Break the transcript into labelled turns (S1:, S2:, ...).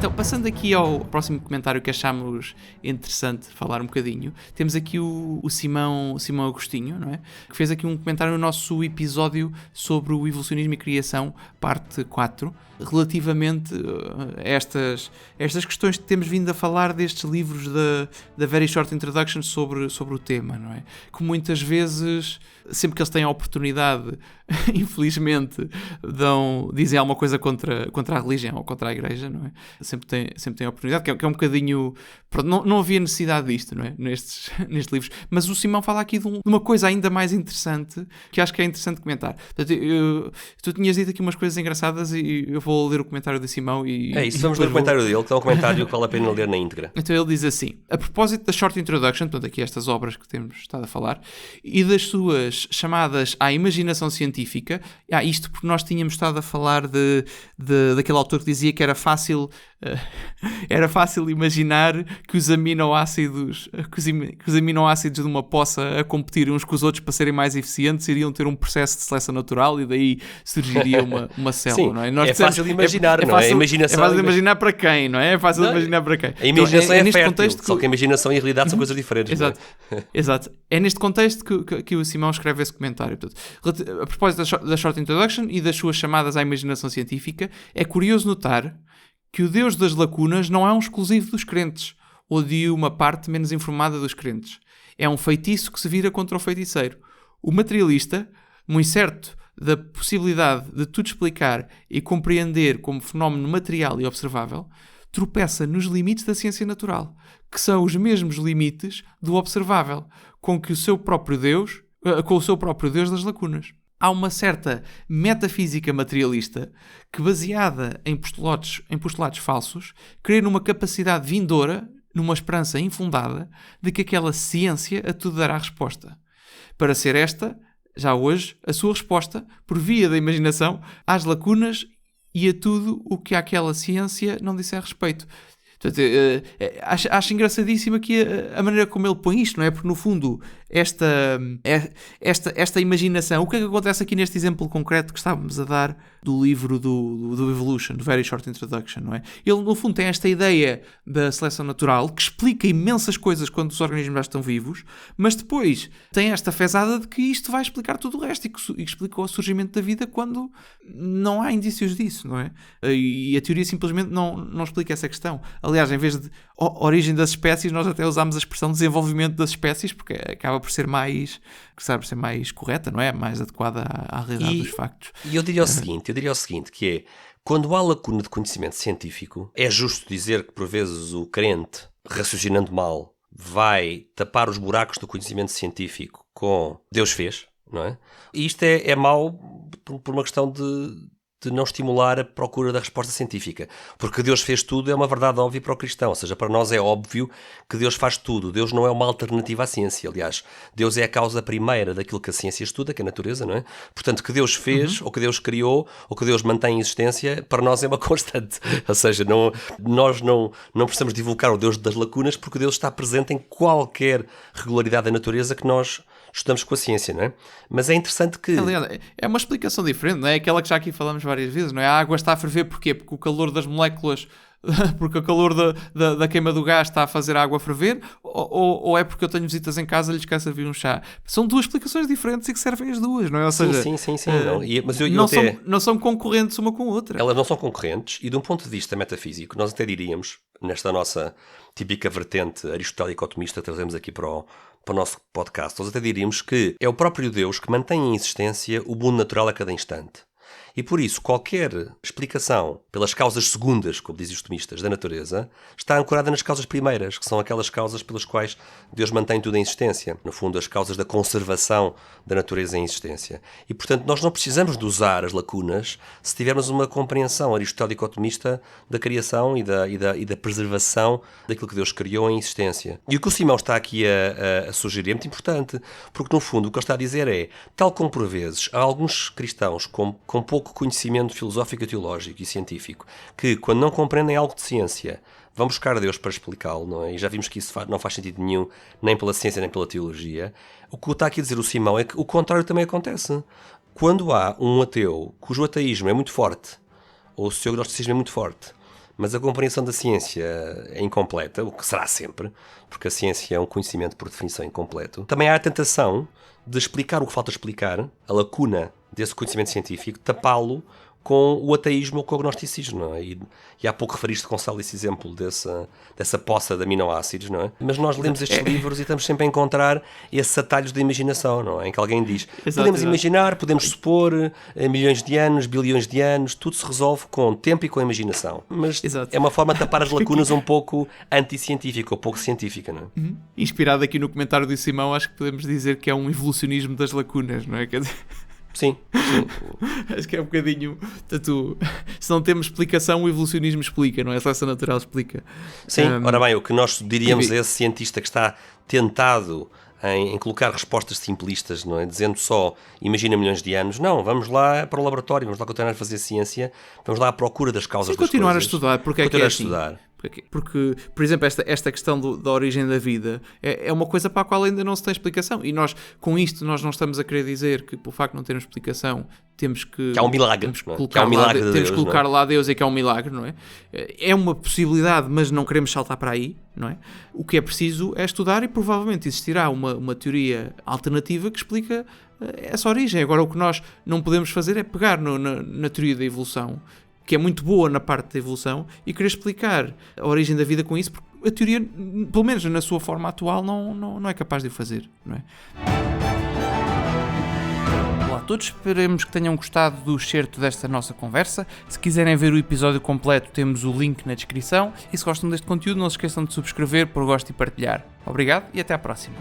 S1: Então, passando aqui ao próximo comentário que achámos interessante falar um bocadinho, temos aqui o Simão Agostinho, não é? Que fez aqui um comentário no nosso episódio sobre o evolucionismo e criação, parte 4, relativamente a estas questões que temos vindo a falar destes livros da Very Short Introduction sobre o tema, não é? Que muitas vezes, sempre que eles têm a oportunidade, infelizmente, dizem alguma coisa contra a religião ou contra a igreja, não é? Sempre tem a oportunidade, que é um bocadinho... Pronto, não havia necessidade disto, não é? Nestes livros. Mas o Simão fala aqui de uma coisa ainda mais interessante, que acho que é interessante comentar. Portanto, tu tinhas dito aqui umas coisas engraçadas e eu vou ler o comentário do Simão e...
S2: É isso, vamos ler o comentário dele, que é um comentário que vale a pena ler na íntegra.
S1: Então ele diz assim: a propósito da Short Introduction, portanto aqui estas obras que temos estado a falar, e das suas chamadas à imaginação científica, isto porque nós tínhamos estado a falar daquele autor que dizia que era fácil imaginar que os aminoácidos de uma poça a competir uns com os outros para serem mais eficientes iriam ter um processo de seleção natural e daí surgiria uma célula.
S2: Sim,
S1: não é? Nós
S2: fácil de imaginar, não é?
S1: É fácil de imaginar para quem, não é? É fácil de imaginar para quem.
S2: A imaginação
S1: então,
S2: é fértil, só que a imaginação e a realidade são coisas diferentes.
S1: Exato.
S2: Não é?
S1: Exato. É neste contexto que o Simão escreve esse comentário. Portanto, a propósito da Short Introduction e das suas chamadas à imaginação científica, é curioso notar que o Deus das lacunas não é um exclusivo dos crentes ou de uma parte menos informada dos crentes. É um feitiço que se vira contra o feiticeiro. O materialista, muito certo da possibilidade de tudo explicar e compreender como fenómeno material e observável, tropeça nos limites da ciência natural, que são os mesmos limites do observável, com o seu próprio Deus das lacunas. Há uma certa metafísica materialista que, baseada em postulados falsos, crê numa capacidade vindoura, numa esperança infundada, de que aquela ciência a tudo dará resposta. Para ser esta, já hoje, a sua resposta, por via da imaginação, às lacunas e a tudo o que aquela ciência não disser respeito. Portanto, acho engraçadíssimo aqui a maneira como ele põe isto, não é? Porque, no fundo, esta imaginação... O que é que acontece aqui neste exemplo concreto que estávamos a dar do livro do Evolution, do Very Short Introduction, não é? Ele, no fundo, tem esta ideia da seleção natural que explica imensas coisas quando os organismos já estão vivos, mas depois tem esta fezada de que isto vai explicar tudo o resto e que explica o surgimento da vida quando não há indícios disso, não é? E a teoria simplesmente não explica essa questão. Aliás, em vez de origem das espécies, nós até usámos a expressão desenvolvimento das espécies, porque acaba por ser mais correta, não é? Mais adequada à realidade dos factos.
S2: E eu diria o seguinte, que é, quando há lacuna de conhecimento científico, é justo dizer que, por vezes, o crente, raciocinando mal, vai tapar os buracos do conhecimento científico com Deus fez, não é? E isto é mau por uma questão de não estimular a procura da resposta científica. Porque Deus fez tudo é uma verdade óbvia para o cristão. Ou seja, para nós é óbvio que Deus faz tudo. Deus não é uma alternativa à ciência. Aliás, Deus é a causa primeira daquilo que a ciência estuda, que é a natureza, não é? Portanto, que Deus fez, ou que Deus criou, ou que Deus mantém em existência, para nós é uma constante. Ou seja, nós não precisamos divulgar o Deus das lacunas, porque Deus está presente em qualquer regularidade da natureza que nós estudamos com a ciência, não é? Mas é interessante que...
S1: Aliás, é uma explicação diferente, não é? Aquela que já aqui falamos várias vezes, não é? A água está a ferver porquê? Porque o calor das moléculas, porque o calor da queima do gás está a fazer a água ferver, ou é porque eu tenho visitas em casa e lhes quero servir um chá? São duas explicações diferentes e que servem as duas, não é? Ou seja,
S2: sim. Mas
S1: não são concorrentes uma com a outra.
S2: Elas não são concorrentes e, de um ponto de vista metafísico, nós até diríamos, nesta nossa típica vertente aristotélico-otomista que trazemos aqui para o nosso podcast, nós até diríamos que é o próprio Deus que mantém em existência o mundo natural a cada instante. E por isso, qualquer explicação pelas causas segundas, como dizem os tomistas, da natureza, está ancorada nas causas primeiras, que são aquelas causas pelas quais Deus mantém tudo em existência. No fundo, as causas da conservação da natureza em existência. E, portanto, nós não precisamos de usar as lacunas se tivermos uma compreensão aristotélico-otomista da criação e da preservação daquilo que Deus criou em existência. E o que o Simão está aqui a sugerir é muito importante, porque, no fundo, o que ele está a dizer é, tal como por vezes há alguns cristãos com pouco conhecimento filosófico, teológico e científico, que quando não compreendem algo de ciência, vão buscar a Deus para explicá-lo, não é? E já vimos que isso não faz sentido nenhum, nem pela ciência, nem pela teologia. O que está aqui a dizer o Simão é que o contrário também acontece. Quando há um ateu cujo ateísmo é muito forte, ou o seu gnosticismo é muito forte, mas a compreensão da ciência é incompleta, o que será sempre, porque a ciência é um conhecimento por definição incompleto. Também há a tentação de explicar o que falta explicar, a lacuna desse conhecimento científico, tapá-lo com o ateísmo ou com o agnosticismo, não é? E há pouco referiste, Gonçalo, esse exemplo dessa poça de aminoácidos, não é? Mas nós lemos estes livros e estamos sempre a encontrar esses atalhos da imaginação, não é? Em que alguém diz, podemos imaginar, podemos supor, milhões de anos, bilhões de anos, tudo se resolve com tempo e com a imaginação. Mas é uma forma de tapar as lacunas um pouco anticientífica ou pouco científica, não é?
S1: Inspirado aqui no comentário do Simão, acho que podemos dizer que é um evolucionismo das lacunas, não é? Quer dizer...
S2: Sim.
S1: Acho que é um bocadinho. Portanto, se não temos explicação, o evolucionismo explica, não é? A seleção natural explica.
S2: Sim, ora bem, o que nós diríamos a esse cientista que está tentado em colocar respostas simplistas, não é? Dizendo só, imagina milhões de anos. Não, vamos lá para o laboratório, vamos lá continuar a fazer ciência, vamos lá à procura das causas das coisas.
S1: Continuar a estudar, porque é que é assim.
S2: Estudar.
S1: Porque, por exemplo, esta questão da origem da vida é uma coisa para a qual ainda não se tem explicação. E nós, com isto, nós não estamos a querer dizer que, pelo facto de não termos explicação, temos que...
S2: Que há um milagre,
S1: temos que colocar, temos que colocar lá Deus e que é um milagre, não é? É uma possibilidade, mas não queremos saltar para aí, não é? O que é preciso é estudar e provavelmente existirá uma teoria alternativa que explica essa origem. Agora, o que nós não podemos fazer é pegar na teoria da evolução, que é muito boa na parte da evolução, e querer explicar a origem da vida com isso, porque a teoria, pelo menos na sua forma atual, não é capaz de o fazer, não é? Olá a todos, esperemos que tenham gostado do excerto desta nossa conversa. Se quiserem ver o episódio completo, temos o link na descrição, e se gostam deste conteúdo, não se esqueçam de subscrever, pôr gosto e partilhar. Obrigado e até à próxima.